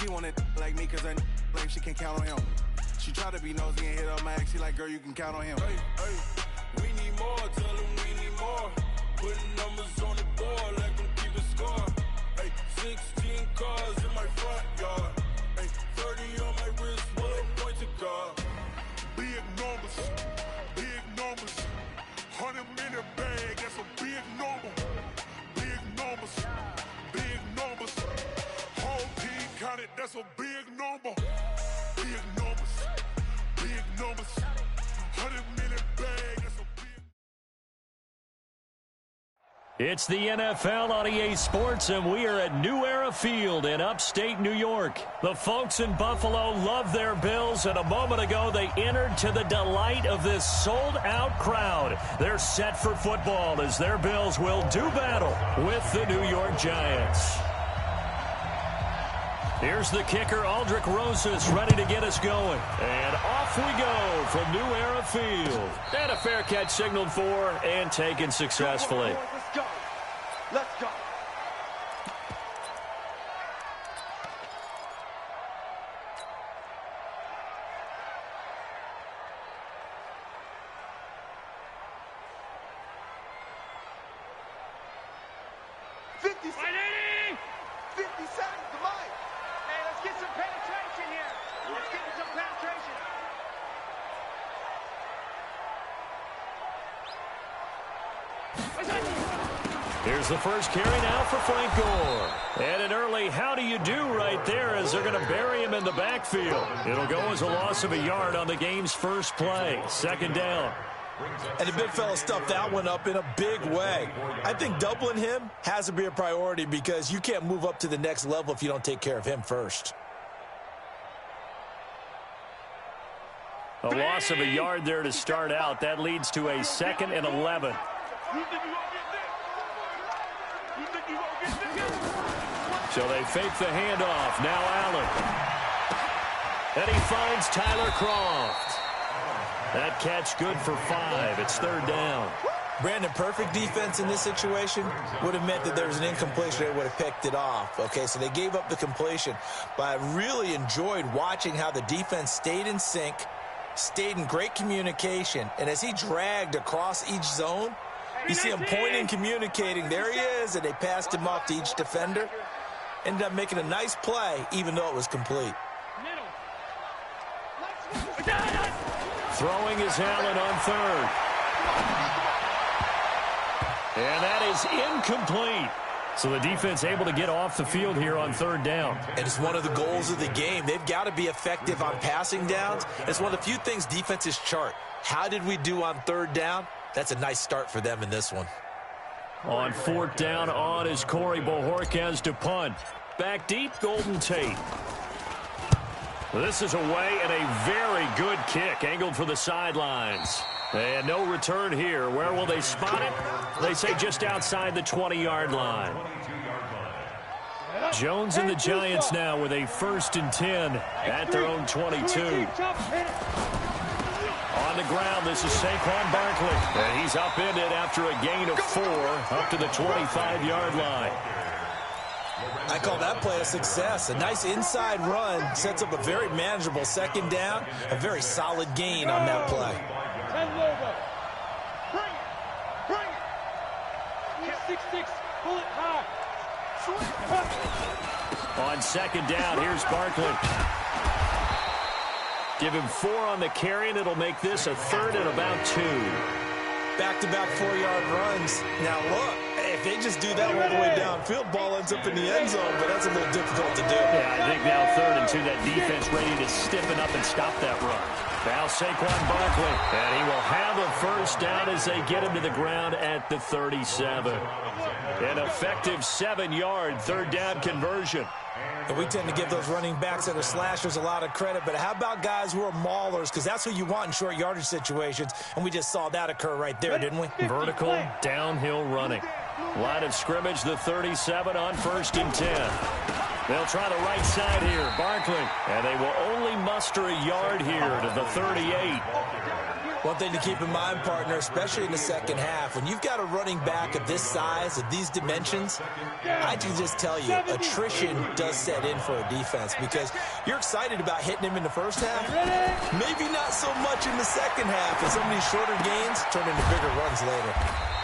She wanted like me cause I like she can count on him. She try to be nosy and hit up my ex. She like, girl, you can count on him. Hey, hey, we need more, tell them we need more. Putting numbers on the board, let them keep it score. Hey, 16 cars in my front yard. Hey, 30 on my wrist, what a point to God. Big numbers, 100 minute bag, that's a big number. Big numbers, whole team counted, that's a big number. Big numbers, 100 minute bag, that's a big. It's the NFL on EA Sports, and we are at New Era Field in upstate New York. The folks in Buffalo love their Bills, and a moment ago they entered to the delight of this sold-out crowd. They're set for football as their Bills will do battle with the New York Giants. Here's the kicker, Aldrich Rosas, ready to get us going. And off we go from New Era Field. And a fair catch signaled for and taken successfully. Let's go. Let's go. Here's the first carry now for Frank Gore. And an early how do you do right there as they're going to bury him in the backfield. It'll go as a loss of a yard on the game's first play. Second down. And the big fella stuffed that one up in a big way. I think doubling him has to be a priority because you can't move up to the next level if you don't take care of him first. A loss of a yard there to start out. That leads to a 2nd and 11. So they fake the handoff. Now Allen. And he finds Tyler Croft. That catch good for 5. It's 3rd down. Brandon, perfect defense in this situation would have meant that there was an incompletion. They would have picked it off. Okay, so they gave up the completion. But I really enjoyed watching how the defense stayed in sync, stayed in great communication. And as he dragged across each zone, you see him pointing, communicating. There he is, and they passed him off to each defender. Ended up making a nice play, even though it was complete. Throwing is Allen on 3rd. And that is incomplete. So the defense able to get off the field here on 3rd down. And it's one of the goals of the game. They've got to be effective on passing downs. It's one of the few things defenses chart. How did we do on 3rd down? That's a nice start for them in this one. On 4th down, on is Corey Bojorquez to punt. Back deep, Golden Tate. This is away and a very good kick, angled for the sidelines. And no return here. Where will they spot it? They say just outside the 20-yard line. Jones and the Giants now with a 1st and 10 at their own 22. On the ground, this is Saquon Barkley. And he's upended after a gain of 4 up to the 25-yard line. I call that play a success. A nice inside run sets up a very manageable 2nd down. A very solid gain on that play. On 2nd down, here's Barkley. Give him 4 on the carry, and it'll make this a 3rd and about 2. Back-to-back 4-yard runs. Now, look, if they just do that all the way downfield, ball ends up in the end zone, but that's a little difficult to do. Yeah, I think now 3rd and 2, that defense ready to stiffen up and stop that run. Now Saquon Barkley, and he will have a 1st down as they get him to the ground at the 37. An effective 7-yard 3rd down conversion. And we tend to give those running backs that are slashers a lot of credit, but how about guys who are maulers? Because that's who you want in short yardage situations, and we just saw that occur right there, didn't we? Vertical, downhill running. Line of scrimmage, the 37 on 1st and 10. They'll try the right side here, Barkley, and they will only muster a yard here to the 38. One thing to keep in mind, partner, especially in the second half, when you've got a running back of this size, of these dimensions, I can just tell you, attrition does set in for a defense because you're excited about hitting him in the first half. Maybe not so much in the second half, as some of these shorter gains turn into bigger runs later.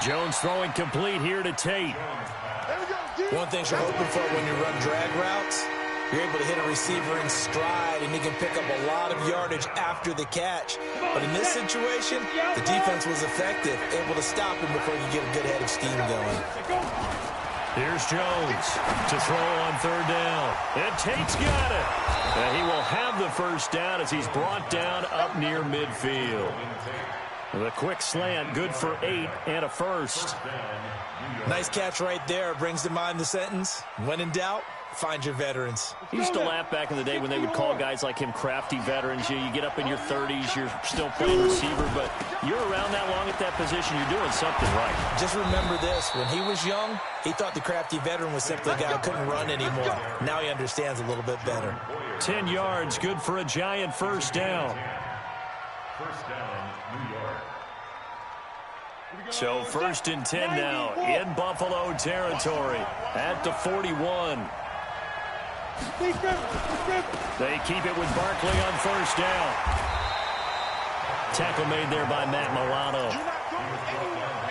Jones throwing complete here to Tate. One thing you're hoping for when you run drag routes, you're able to hit a receiver in stride, and he can pick up a lot of yardage after the catch. But in this situation, the defense was effective, able to stop him before you get a good head of steam going. Here's Jones to throw on third down. And Tate's got it. And he will have the first down as he's brought down up near midfield. The quick slant, good for 8 and a first. Nice catch right there. Brings to mind the sentence, when in doubt, find your veterans. He used to laugh back in the day when they would call guys like him crafty veterans. You get up in your 30s, you're still playing receiver, but you're around that long at that position, you're doing something right. Just remember this, when he was young, he thought the crafty veteran was simply a guy who couldn't run anymore. Now he understands a little bit better. 10 yards, good for a giant first down. First down, New York. So 1st and 10 now in Buffalo territory at the 41. They keep it with Barkley on first down. Tackle made there by Matt Milano.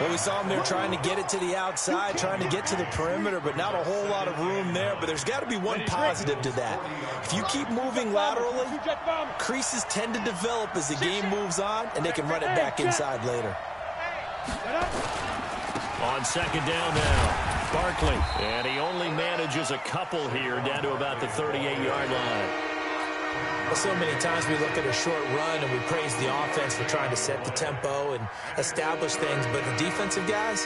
Well, we saw him there trying to get it to the outside, trying to get to the perimeter, but not a whole lot of room there. But there's got to be one positive to that. If you keep moving laterally, creases tend to develop as the game moves on, and they can run it back inside later. On second down now, Barkley. And he only manages a couple here down to about the 38-yard line. Well, so many times we look at a short run and we praise the offense for trying to set the tempo and establish things, but the defensive guys,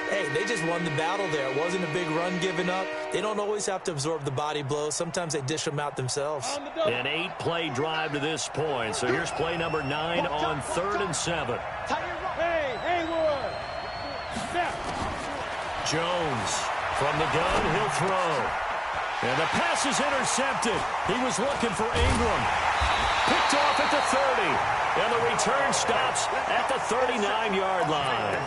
hey, they just won the battle there. It wasn't a big run given up. They don't always have to absorb the body blows. Sometimes they dish them out themselves. An 8-play drive to this point. So here's play number 9 on 3rd and 7. Jones from the gun, he'll throw. And the pass is intercepted. He was looking for Ingram. Picked off at the 30. And the return stops at the 39-yard line.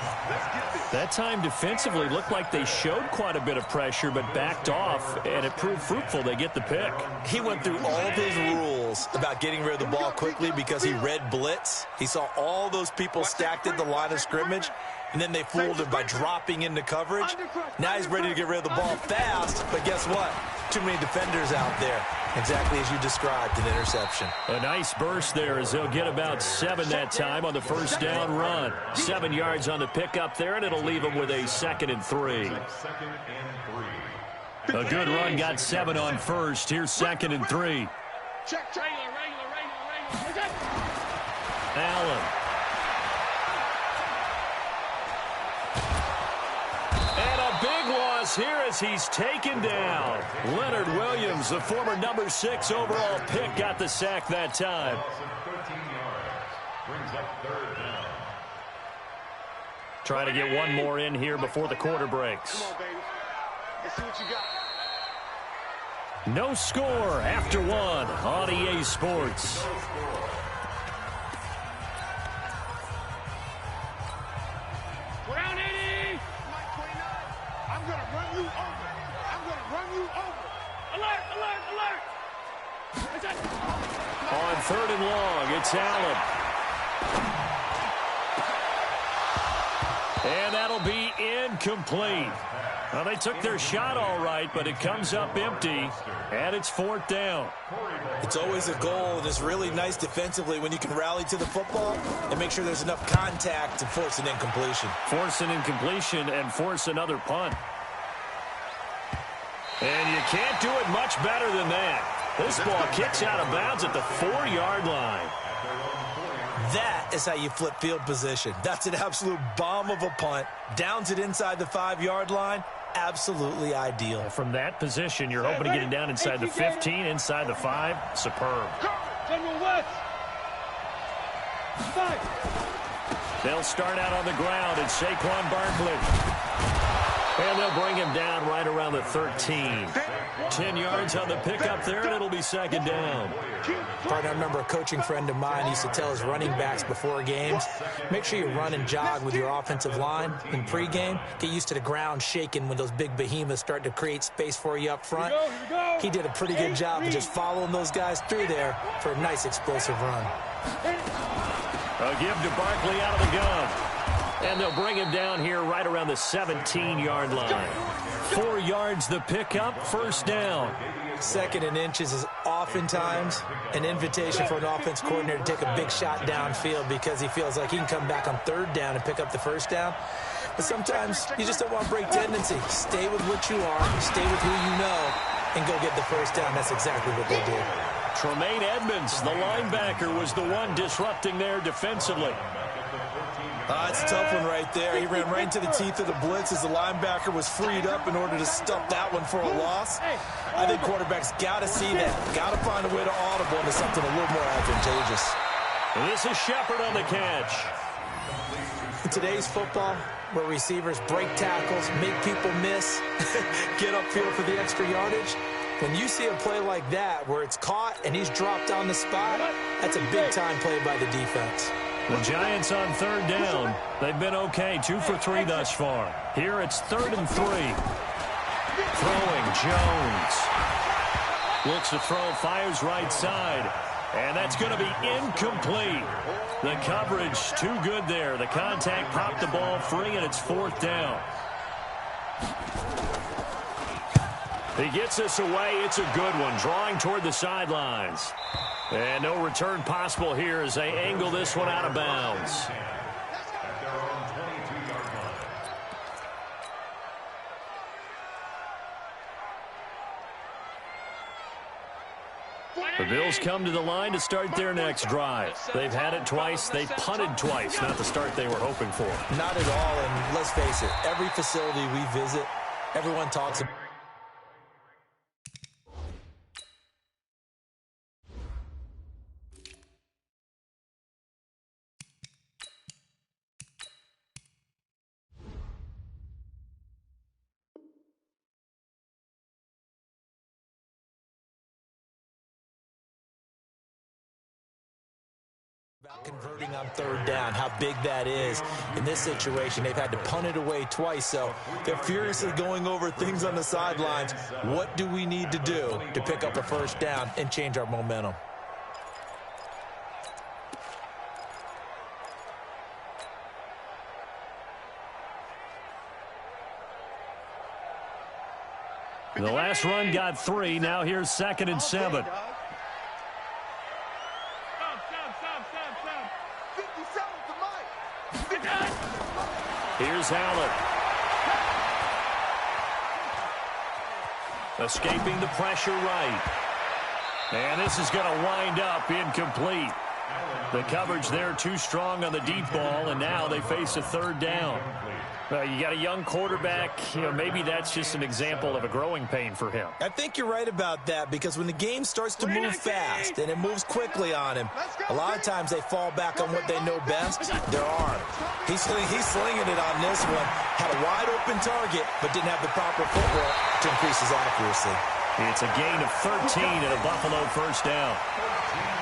That time defensively looked like they showed quite a bit of pressure but backed off, and it proved fruitful. They get the pick. He went through all of his rules about getting rid of the ball quickly because he read blitz. He saw all those people stacked at the line of scrimmage, and then they fooled him by dropping into coverage. Now he's ready to get rid of the ball fast, but guess what? Too many defenders out there. Exactly as you described, an interception. A nice burst there as they'll get about 7 that time on the first down run. 7 yards on the pickup there, and it'll leave them with a 2nd and 3. A good run got 7 on first. Here's 2nd and 3. Allen. Here as he's taken down. Leonard Williams, the former number 6 overall pick, got the sack that time. Trying to get one more in here before the quarter breaks. Come on, baby. Let's see what you got. No score after 1 on EA Sports. On 3rd and long, it's Allen. And that'll be incomplete. Well, they took their shot all right, but it comes up empty, and it's 4th down. It's always a goal, and it's really nice defensively when you can rally to the football and make sure there's enough contact to force an incompletion. Force an incompletion and force another punt. And you can't do it much better than that. This ball kicks out of bounds at the 4-yard line. That is how you flip field position. That's an absolute bomb of a punt. Downs it inside the 5-yard line. Absolutely ideal. From that position, you're hoping to get it down inside the 15, inside the 5. Superb. They'll start out on the ground, and Saquon Barkley. And they'll bring him down right around the 13. 10 yards on the pickup there, and it'll be second down. Partner, I remember a coaching friend of mine used to tell his running backs before games, make sure you run and jog with your offensive line in pregame. Get used to the ground shaking when those big behemoths start to create space for you up front. He did a pretty good job of just following those guys through there for a nice explosive run. A give to Barkley out of the gun. And they'll bring him down here right around the 17-yard line. 4 yards the pickup, first down. Second and inches is oftentimes an invitation for an offense coordinator to take a big shot downfield because he feels like he can come back on third down and pick up the first down. But sometimes you just don't want to break tendency. Stay with what you are, stay with who you know, and go get the first down. That's exactly what they did. Tremaine Edmonds, the linebacker, was the one disrupting there defensively. It's a tough one right there. He ran right into the teeth of the blitz as the linebacker was freed up in order to stop that one for a loss. I think quarterbacks got to see that. Got to find a way to audible into something a little more advantageous. This is Shepard on the catch. In today's football, where receivers break tackles, make people miss, get upfield for the extra yardage, when you see a play like that where it's caught and he's dropped on the spot, that's a big-time play by the defense. The Giants on third down. They've been okay, 2 for 3 thus far. Here it's 3rd and 3. Throwing, Jones. Looks to throw, fires right side. And that's going to be incomplete. The coverage too good there. The contact popped the ball free, and it's 4th down. He gets this away. It's a good one, drawing toward the sidelines. And no return possible here as they angle this one out of bounds. The Bills come to the line to start their next drive. They've had it twice. They've punted twice. Not the start they were hoping for. Not at all, and let's face it, every facility we visit, everyone talks about converting on third down, how big that is. In this situation, they've had to punt it away twice, so they're furiously going over things on the sidelines. What do we need to do to pick up a first down and change our momentum? The last run got 3. Now here's 2nd and 7. Here's Allen. Escaping the pressure right. And this is going to wind up incomplete. The coverage there too strong on the deep ball, and now they face a 3rd down. You got a young quarterback. Maybe that's just an example of a growing pain for him. I think you're right about that, because when the game starts to move fast and it moves quickly on him, a lot of times they fall back on what they know best, their arm. He's slinging it on this one. Had a wide open target, but didn't have the proper footwork to increase his accuracy. It's a gain of 13 and a Buffalo first down.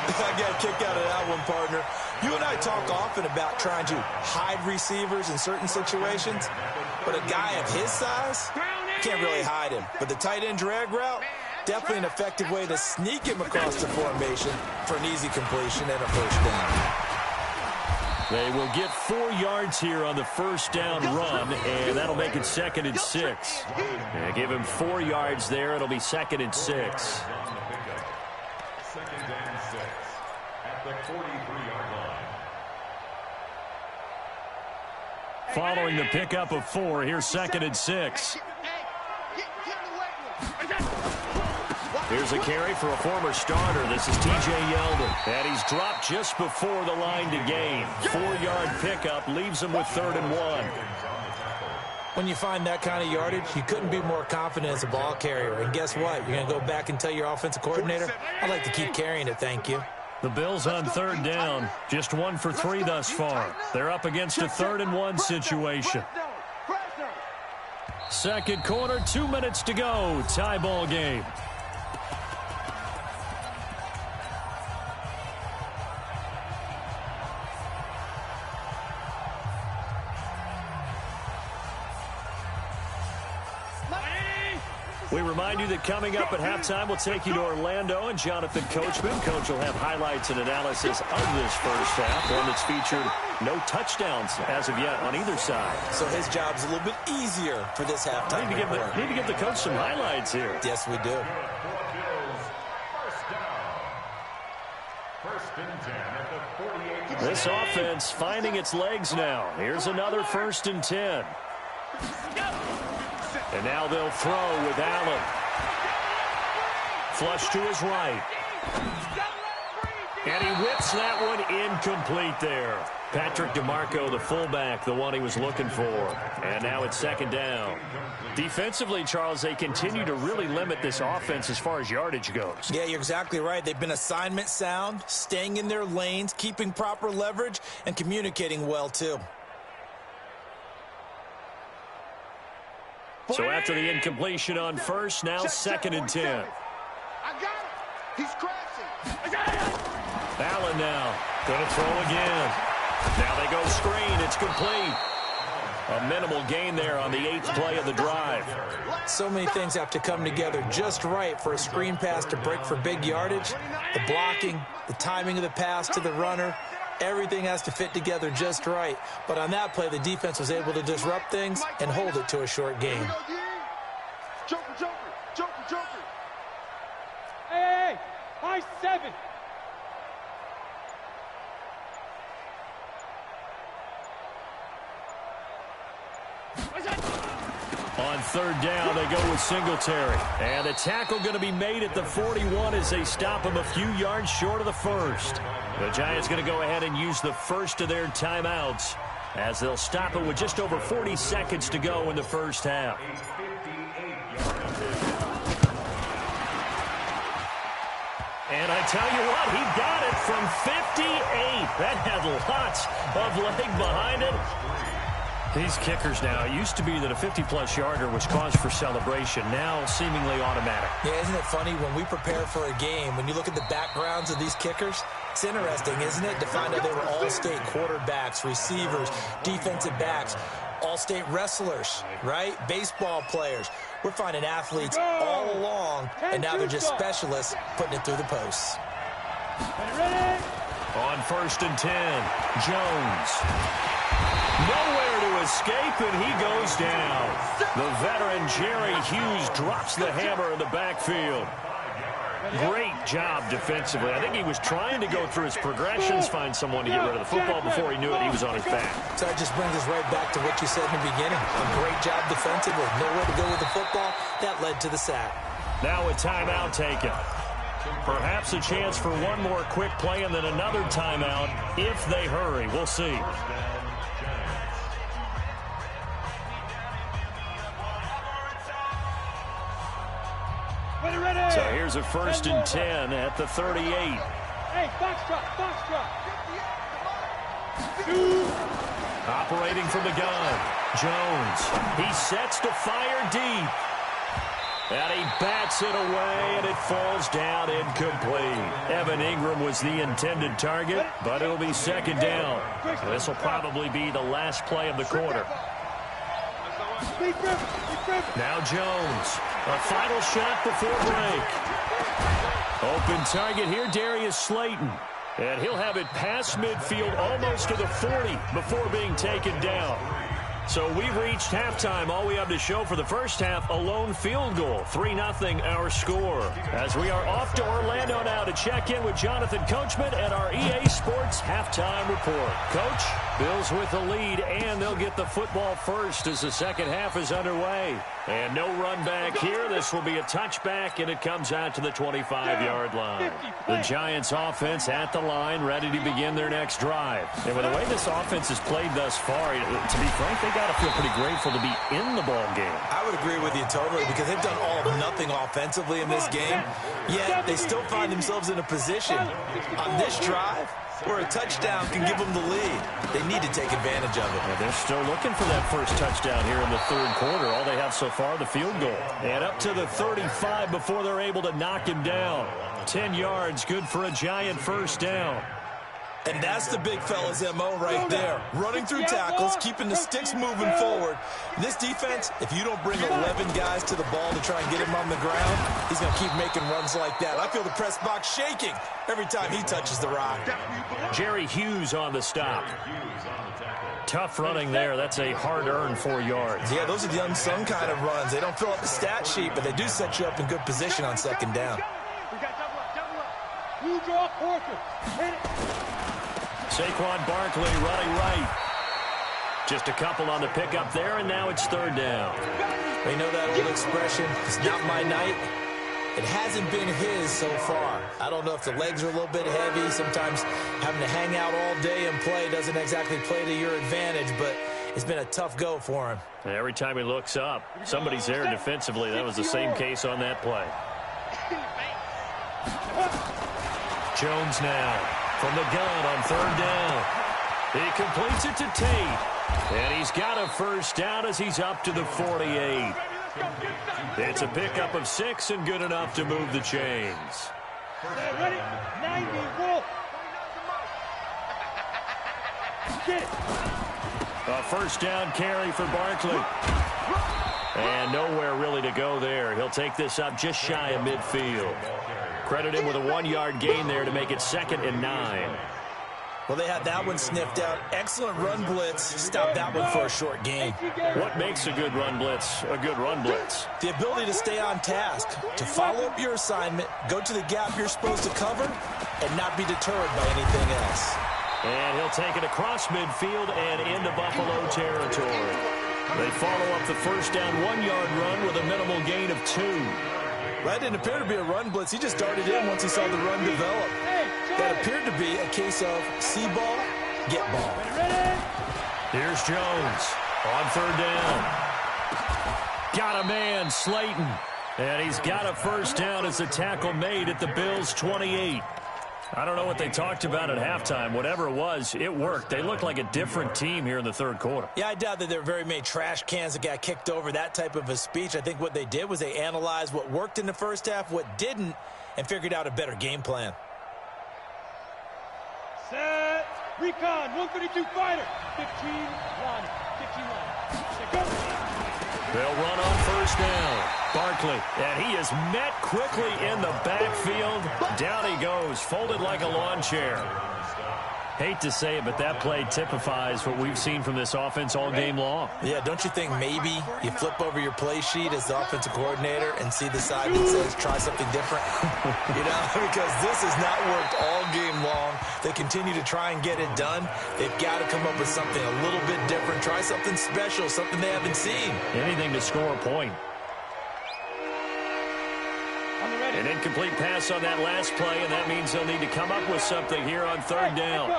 I got a kick out of that one, partner. You and I talk often about trying to hide receivers in certain situations, but a guy of his size can't really hide him. But the tight end drag route, definitely an effective way to sneak him across the formation for an easy completion and a first down. They will get 4 yards here on the first down run, and that'll make it 2nd and 6. And give him 4 yards there. It'll be 2nd and 6. 2nd and 6 at the 43-yard line. Following the pickup of 4, here's 2nd and 6. Here's a carry for a former starter. This is T.J. Yeldon. And he's dropped just before the line to gain. 4-yard pickup leaves him with 3rd and 1. When you find that kind of yardage, you couldn't be more confident as a ball carrier. And guess what? You're going to go back and tell your offensive coordinator, I'd like to keep carrying it, thank you. The Bills on 3rd down. Just 1 for 3 thus far. They're up against a 3rd and 1 situation. Second quarter, 2 minutes to go. Tie ball game. We remind you that coming up at halftime, we'll take you to Orlando and Jonathan Coachman. Coach will have highlights and analysis of this first half, one that's featured no touchdowns as of yet on either side. So his job's a little bit easier for this halftime. Need to give the coach some highlights here. Yes, we do. This offense finding its legs now. Here's another 1st and 10. And now they'll throw with Allen. Flush to his right. And he whips that one incomplete there. Patrick DeMarco, the fullback, the one he was looking for. And now it's 2nd down. Defensively, Charles, they continue to really limit this offense as far as yardage goes. Yeah, you're exactly right. They've been assignment sound, staying in their lanes, keeping proper leverage, and communicating well, too. So after the incompletion on first, now 2nd and 10. I got it. He's crashing. I got it. Allen now going to throw again. Now they go screen. It's complete. A minimal gain there on the 8th play of the drive. So many things have to come together just right for a screen pass to break for big yardage. The blocking, the timing of the pass to the runner. Everything has to fit together just right. But on that play, the defense was able to disrupt things and hold it to a short game. Joker, Joker, Joker, Joker. Hey, high 7. On 3rd down, they go with Singletary. And the tackle going to be made at the 41 as they stop him a few yards short of the 1st. The Giants going to go ahead and use the first of their timeouts as they'll stop it with just over 40 seconds to go in the first half. And I tell you what, he got it from 58. That had lots of leg behind it. These kickers now, it used to be that a 50-plus yarder was cause for celebration. Now seemingly automatic. Yeah, isn't it funny when we prepare for a game, when you look at the backgrounds of these kickers, it's interesting, isn't it, to find out they were all-state quarterbacks, receivers, defensive backs, all-state wrestlers, right? Baseball players. We're finding athletes all along, and now they're just specialists putting it through the posts. On 1st and 10, Jones. Nowhere to escape, and he goes down. The veteran Jerry Hughes drops the hammer in the backfield. Great job defensively. I think he was trying to go through his progressions, find someone to get rid of the football. Before he knew it, he was on his back. So that just brings us right back to what you said in the beginning. A great job defensively. Nowhere to go with the football. That led to the sack. Now a timeout taken. Perhaps a chance for one more quick play and then another timeout if they hurry. We'll see. So here's a 1st and 10 at the 38. Hey, box drop. Operating from the gun. Jones. He sets to fire deep. And he bats it away, and it falls down incomplete. Evan Ingram was the intended target, but it'll be 2nd down. This will probably be the last play of the quarter. Now Jones. A final shot before break. Open target here, Darius Slayton. And he'll have it past midfield almost to the 40 before being taken down. So we've reached halftime. All we have to show for the first half, a lone field goal. 3-0 our score. As we are off to Orlando now to check in with Jonathan Coachman and our EA Sports halftime report. Coach, Bills with the lead, and they'll get the football first as the second half is underway. And no run back here. This will be a touchback, and it comes out to the 25-yard line. The Giants offense at the line, ready to begin their next drive. And with the way this offense has played thus far, to be frank, they got to feel pretty grateful to be in the ball game. I would agree with you totally because they've done all of nothing offensively in this game, yet they still find themselves themselves in a position on this drive where a touchdown can give them the lead. They need to take advantage of it. Yeah, they're still looking for that first touchdown here in the third quarter. All they have so far, the field goal. And up to the 35 before they're able to knock him down. 10 yards, good for a giant first down. And that's the big fella's MO right there. Running through tackles, keeping the sticks moving forward. This defense, if you don't bring 11 guys to the ball to try and get him on the ground, he's going to keep making runs like that. I feel the press box shaking every time he touches the rock. Jerry Hughes on the stop. Tough running there. That's a hard-earned 4 yards. Yeah, those are the unsung kind of runs. They don't fill up the stat sheet, but they do set you up in good position on second down. We got double up. You draw Porter. Hit it. Saquon Barkley running right. Just a couple on the pickup there, and now it's third down. We know that old expression, it's not my night. It hasn't been his so far. I don't know if the legs are a little bit heavy. Sometimes having to hang out all day and play doesn't exactly play to your advantage, but it's been a tough go for him. Every time he looks up, somebody's there defensively. That was the same case on that play. Jones now. From the gun on third down. He completes it to Tate. And he's got a first down as he's up to the 48. It's a pickup of 6 and good enough to move the chains. Ready? 90, Wolf. Get it. A first down carry for Barkley. And nowhere really to go there. He'll take this up just shy of midfield. Credit him with a 1-yard gain there to make it 2nd and 9. Well, they had that one sniffed out. Excellent run blitz. Stop that one for a short gain. What makes a good run blitz a good run blitz? The ability to stay on task, to follow up your assignment, go to the gap you're supposed to cover, and not be deterred by anything else. And he'll take it across midfield and into Buffalo territory. They follow up the first down 1-yard run with a minimal gain of 2. That didn't appear to be a run blitz. He just darted in once he saw the run develop. That appeared to be a case of see ball, get ball. Here's Jones on third down. Got a man, Slayton. And he's got a first down as the tackle made at the Bills' 28. I don't know what they talked about at halftime. Whatever it was, it worked. They look like a different team here in the third quarter. Yeah, I doubt that there were very many trash cans that got kicked over, that type of a speech. I think what they did was they analyzed what worked in the first half, what didn't, and figured out a better game plan. Set. Recon. 132 fighter. 15 line. 15 line. Go. They'll run on first down. Barkley, and he is met quickly in the backfield. Down he goes, folded like a lawn chair. Hate to say it, but that play typifies what we've seen from this offense all game long. Yeah, don't you think maybe you flip over your play sheet as the offensive coordinator and see the side that says try something different? You know, because this has not worked all game long. They continue to try and get it done. They've got to come up with something a little bit different. Try something special, something they haven't seen. Anything to score a point. An incomplete pass on that last play, and that means they'll need to come up with something here on third down.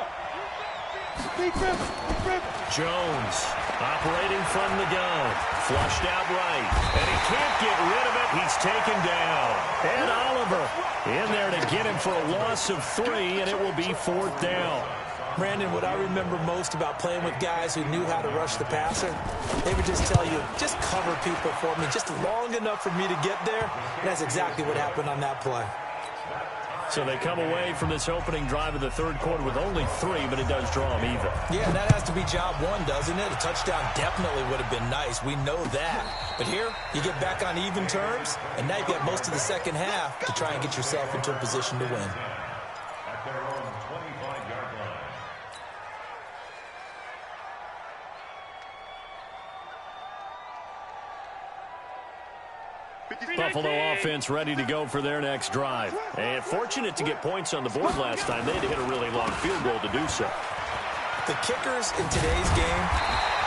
Jones operating from the gun. Flushed out right. And he can't get rid of it. He's taken down. And Oliver in there to get him for a loss of 3, and it will be 4th down. Brandon, what I remember most about playing with guys who knew how to rush the passer, they would just tell you, just cover people for me, just long enough for me to get there. And that's exactly what happened on that play. So they come away from this opening drive of the third quarter with only 3, but it does draw them even. Yeah, and that has to be job 1, doesn't it? A touchdown definitely would have been nice. We know that. But here, you get back on even terms, and now you've got most of the second half to try and get yourself into a position to win. Buffalo offense ready to go for their next drive. And fortunate to get points on the board last time. They had to hit a really long field goal to do so. The kickers in today's game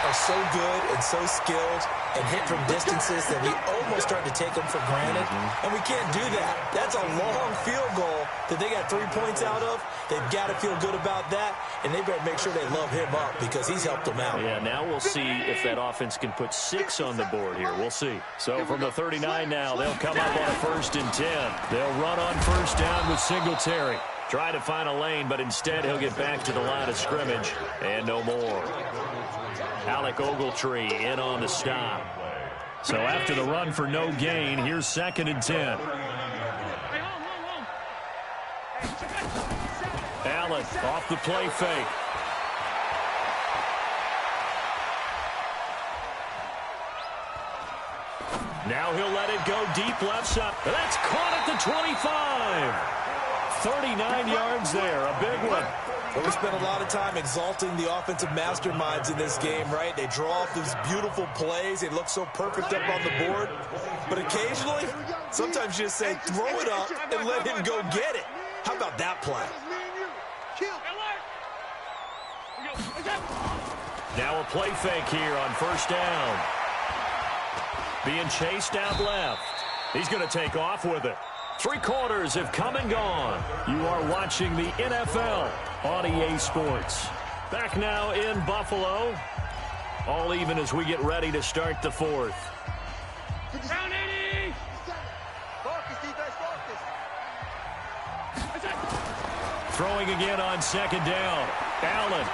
are so good and so skilled and hit from distances that we almost start to take them for granted. And we can't do that. That's a long field goal that they got 3 points out of, they've got to feel good about that, and they better make sure they love him up because he's helped them out. Yeah, now we'll see if that offense can put 6 on the board here. We'll see. So from the 39 now, they'll come up on a 1st and 10. They'll run on 1st down with Singletary. Try to find a lane, but instead he'll get back to the line of scrimmage and no more. Alec Ogletree in on the stop. So after the run for no gain, here's 2nd and 10. Allen off the play fake. Now he'll let it go deep left side. That's caught at the 25. 39 yards there, a big one. Well, we spent a lot of time exalting the offensive masterminds in this game, right? They draw up these beautiful plays. They look so perfect up on the board. But occasionally, sometimes you just say, throw it up and let him go get it. How about that play? Now a play fake here on 1st down. Being chased out left. He's going to take off with it. 3 quarters have come and gone. You are watching the NFL on EA Sports. Back now in Buffalo. All even as we get ready to start the 4th. Down 80! Throwing again on 2nd down. Allen.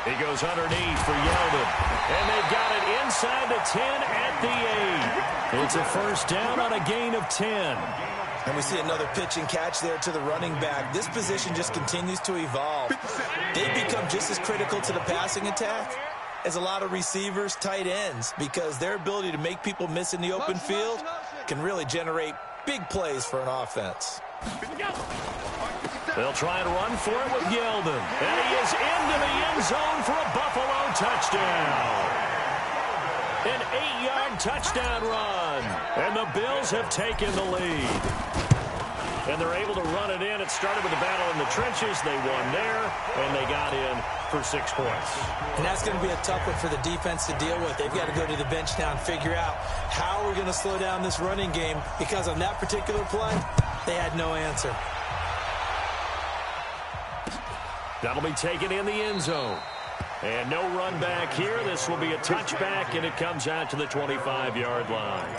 He goes underneath for Yeldon. And they've got it inside the 10 at the 8. It's a 1st down on a gain of 10. And we see another pitch and catch there to the running back. This position just continues to evolve. They become just as critical to the passing attack as a lot of receivers, tight ends, because their ability to make people miss in the open field can really generate big plays for an offense. They'll try and run for it with Yeldon. And he is into the end zone for a Buffalo touchdown. An 8-yard touchdown run. And the Bills have taken the lead. And they're able to run it in. It started with a battle in the trenches. They won there, and they got in for 6 points. And that's going to be a tough one for the defense to deal with. They've got to go to the bench now and figure out how we're going to slow down this running game, because on that particular play, they had no answer. That'll be taken in the end zone. And no run back here. This will be a touchback, and it comes out to the 25-yard line.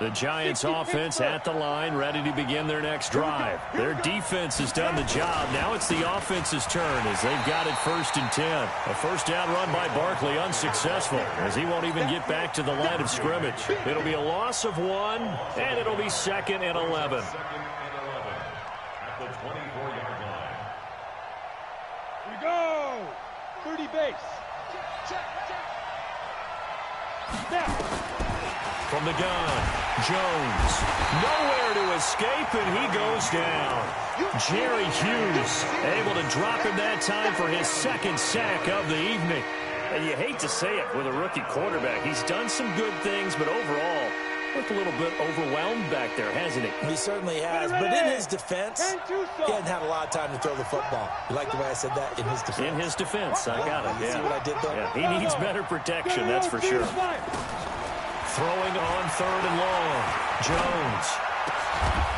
The Giants offense at the line, ready to begin their next drive. Their defense has done the job. Now it's the offense's turn as they've got it 1st and 10. A 1st down run by Barkley unsuccessful as he won't even get back to the line of scrimmage. It'll be a loss of 1, and it'll be 2nd and 11. We go! 30 base. Now. From the gun, Jones. Nowhere to escape, and he goes down. Jerry Hughes able to drop him that time for his 2nd sack of the evening. And you hate to say it with a rookie quarterback. He's done some good things, but overall, looked a little bit overwhelmed back there, hasn't he? He certainly has, but in his defense, he hadn't had a lot of time to throw the football. You like the way I said that? In his defense. In his defense, I got it. You see what I did there? Yeah, he needs better protection, that's for sure. Throwing on 3rd and long. Jones.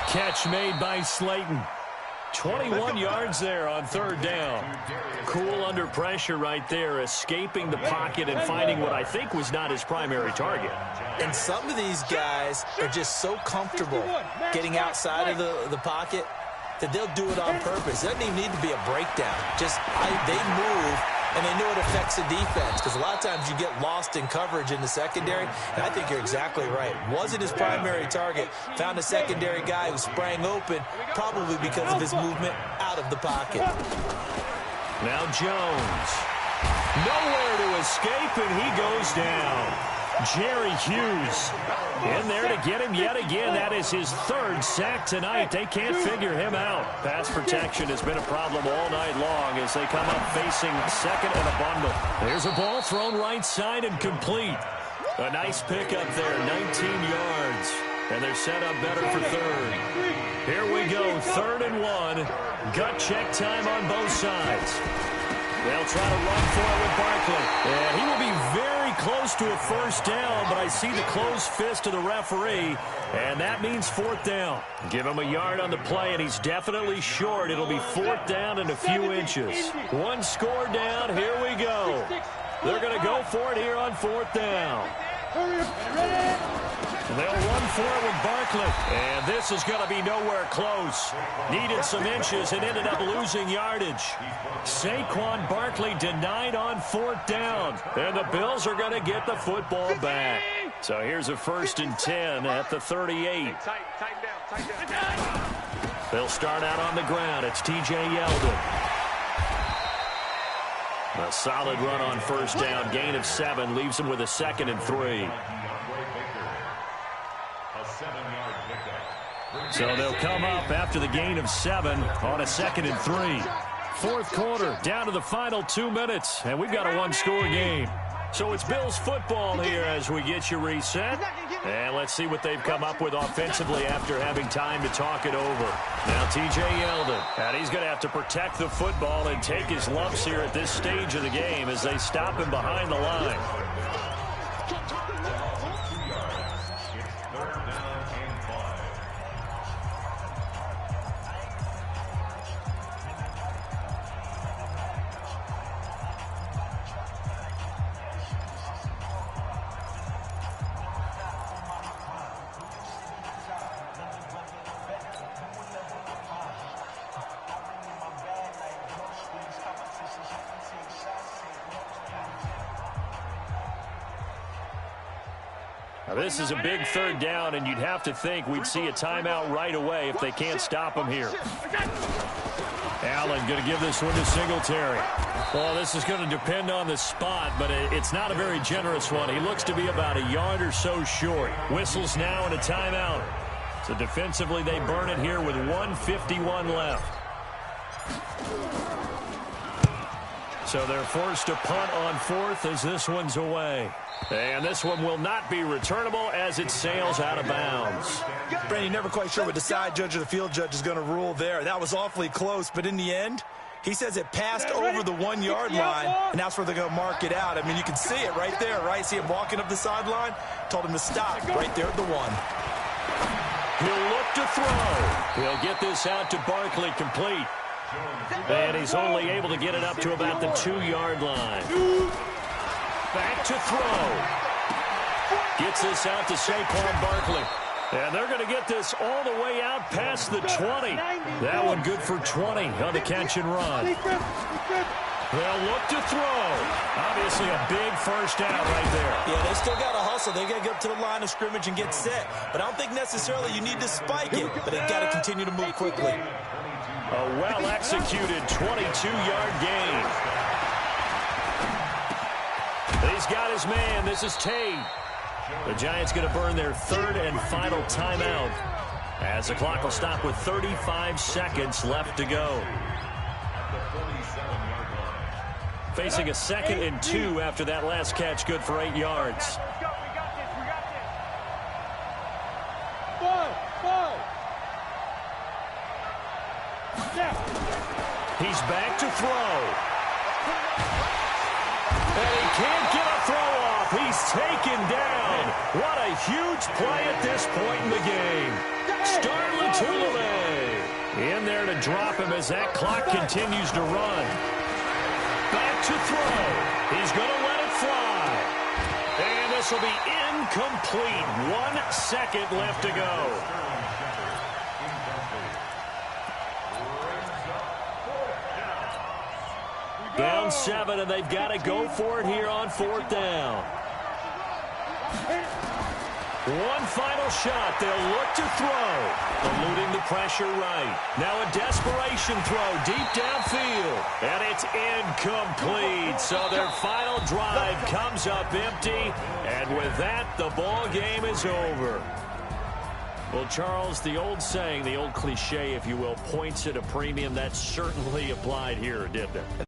Catch made by Slayton. 21 yards there on 3rd down. Cool under pressure right there, escaping the pocket and finding what I think was not his primary target. And some of these guys are just so comfortable getting outside of the pocket that they'll do it on purpose. It doesn't even need to be a breakdown. Just they move, and they know it affects the defense, because a lot of times you get lost in coverage in the secondary, and I think you're exactly right. Wasn't his primary target. Found a secondary guy who sprang open, probably because of his movement out of the pocket. Now Jones. Nowhere to escape, and he goes down. Jerry Hughes in there to get him yet again. That is his 3rd sack tonight. They can't figure him out. Pass protection has been a problem all night long as they come up facing 2nd and a bundle. There's a ball thrown right side and complete. A nice pickup there, 19 yards. And they're set up better for 3rd. Here we go, 3rd and 1. Gut check time on both sides. They'll try to run for it with Barkley. And he will be very close to a first down, but I see the closed fist of the referee, and that means fourth down. Give him a yard on the play, and he's definitely short. It'll be fourth down and a few inches. One score down. Here we go. They're going to go for it here on fourth down. They'll run for it with Barkley. And this is going to be nowhere close. Needed some inches and ended up losing yardage. Saquon Barkley denied on fourth down. And the Bills are going to get the football back. So here's a 1st and 10 at the 38. Tighten down. They'll start out on the ground. It's T.J. Yeldon. A solid run on first down. Gain of 7 leaves him with a 2nd and 3. So they'll come up after the gain of 7 on a 2nd and 3. Fourth quarter, down to the final 2 minutes, and we've got a one-score game. So it's Bills football here as we get you reset. And let's see what they've come up with offensively after having time to talk it over. Now T.J. Yeldon, and he's going to have to protect the football and take his lumps here at this stage of the game as they stop him behind the line. Now this is a big third down, and you'd have to think we'd see a timeout right away if they can't stop him here. Allen going to give this one to Singletary. Well, this is going to depend on the spot, but it's not a very generous one. He looks to be about a yard or so short. Whistles now and a timeout. So defensively, they burn it here with 1:51 left. So they're forced to punt on 4th as this one's away. And this one will not be returnable as it sails out of bounds. Brandon, never quite sure what the side judge or the field judge is going to rule there. That was awfully close, but in the end, he says it passed over the 1-yard line, and that's where they're going to mark it out. I mean, you can see it right there, right? See him walking up the sideline? Told him to stop right there at the 1. He'll look to throw. He'll get this out to Barkley, complete. And he's only able to get it up to about the 2-yard line. Back to throw. Gets this out to Saquon Barkley. And they're going to get this all the way out past the 20. That one good for 20 on the catch and run. They'll look to throw. Obviously a big first down right there. Yeah, they still got to hustle. They got to get up to the line of scrimmage and get set. But I don't think necessarily you need to spike it. But they've got to continue to move quickly. A well-executed 22-yard gain. He's got his man. This is Tate. The Giants going to burn their 3rd and final timeout as the clock will stop with 35 seconds left to go. Facing a 2nd and 2 after that last catch, good for 8 yards. He's back to throw. And he can't get a throw off. He's taken down. What a huge play at this point in the game. Starlin in there to drop him as that clock continues to run. Back to throw. He's going to let it fly. And this will be incomplete. 1 second left to go. Down 7, and they've got to go for it here on 4th down. One final shot. They'll look to throw. Eluding the pressure right. Now a desperation throw deep downfield. And it's incomplete. So their final drive comes up empty. And with that, the ball game is over. Well, Charles, the old saying, the old cliche, if you will, points at a premium, that certainly applied here, didn't it?